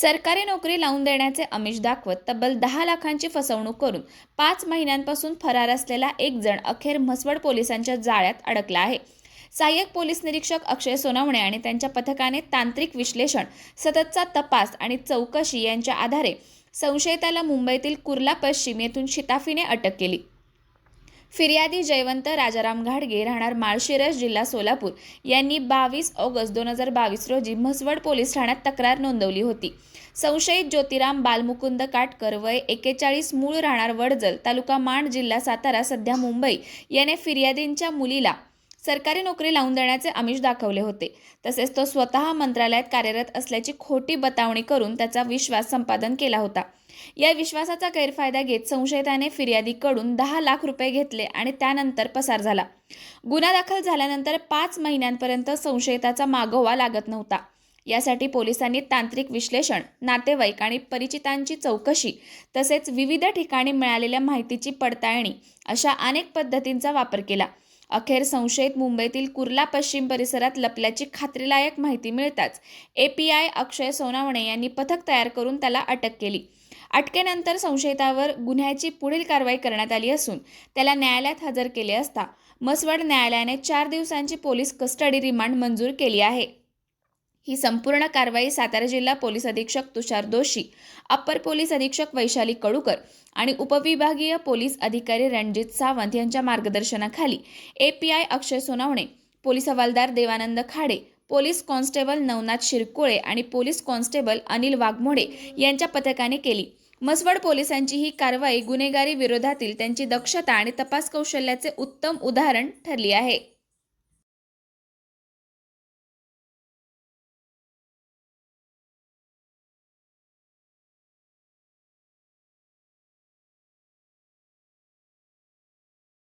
सरकारी नोकरी लावून देण्याचे आमिष दाखवत तब्बल 10 लाखांची फसवणूक करून 5 महिन्यांपासून फरार असलेला एक जण अखेर म्हसवड पोलिसांच्या जाळ्यात अडकला आहे। सहाय्यक पोलीस निरीक्षक अक्षय सोनवणे आणि त्यांच्या पथकाने तांत्रिक विश्लेषण, सततचा तपास आणि चौकशी यांच्या आधारे संशयिताला मुंबईतील कुर्ला पश्चिम येथून शिताफीने अटक केली। फिर्यादी जयवंत राजाराम घाडगे राहणार माळशिरस, जिल्हा सोलापूर यांनी 22 ऑगस्ट 2022 रोजी म्हसवड पोलीस ठाण्यात तक्रार नोंदवली होती। संशयित ज्योतिराम बालमुकुंद काटकर वय 41, मूळ राहणार वडजल, तालुका माण, जिल्हा सातारा, सध्या मुंबई याने फिर्यादींच्या मुलीला सरकारी नोकरी लावून देण्याचे आमिष दाखवले होते। तसेच तो स्वतः मंत्रालयात कार्यरत असल्याची खोटी बतावणी करून त्याचा विश्वास संपादन केला होता। या विश्वासाचा गैरफायदा घेत संशयिताने फिर्यादीकडून 10 लाख रुपये घेतले आणि त्यानंतर पसार झाला। गुन्हा दाखल झाल्यानंतर 5 महिन्यांपर्यंत संशयिताचा मागोवा लागत नव्हता। यासाठी पोलिसांनी तांत्रिक विश्लेषण, नातेवाईक आणि परिचितांची चौकशी तसेच विविध ठिकाणी मिळालेल्या माहितीची पडताळणी अशा अनेक पद्धतींचा वापर केला। अखेर संशयित मुंबईतील कुर्ला पश्चिम परिसरात लपल्याची खात्रीलायक माहिती मिळताच API अक्षय सोनवणे यांनी पथक तयार करून त्याला अटक केली। अटकेनंतर संशयितावर गुन्ह्याची पुढील कारवाई करण्यात आली असून त्याला न्यायालयात हजर केले असता म्हसवड न्यायालयाने 4 दिवसांची पोलीस कस्टडी रिमांड मंजूर केली आहे। ही संपूर्ण कारवाई सातारा जिल्हा पोलीस अधीक्षक तुषार दोशी, अप्पर पोलीस अधीक्षक वैशाली कडूकर आणि उपविभागीय पोलीस अधिकारी रणजित सावंत यांच्या मार्गदर्शनाखाली API अक्षय सोनवणे, पोलीस हवालदार देवानंद खाडे, पोलीस कॉन्स्टेबल नवनाथ शिरकोळे आणि पोलीस कॉन्स्टेबल अनिल वाघमोडे यांच्या पथकाने केली। म्हसवड पोलिसांची ही कारवाई गुन्हेगारी विरोधातील त्यांची दक्षता आणि तपास कौशल्याचे उत्तम उदाहरण ठरली आहे।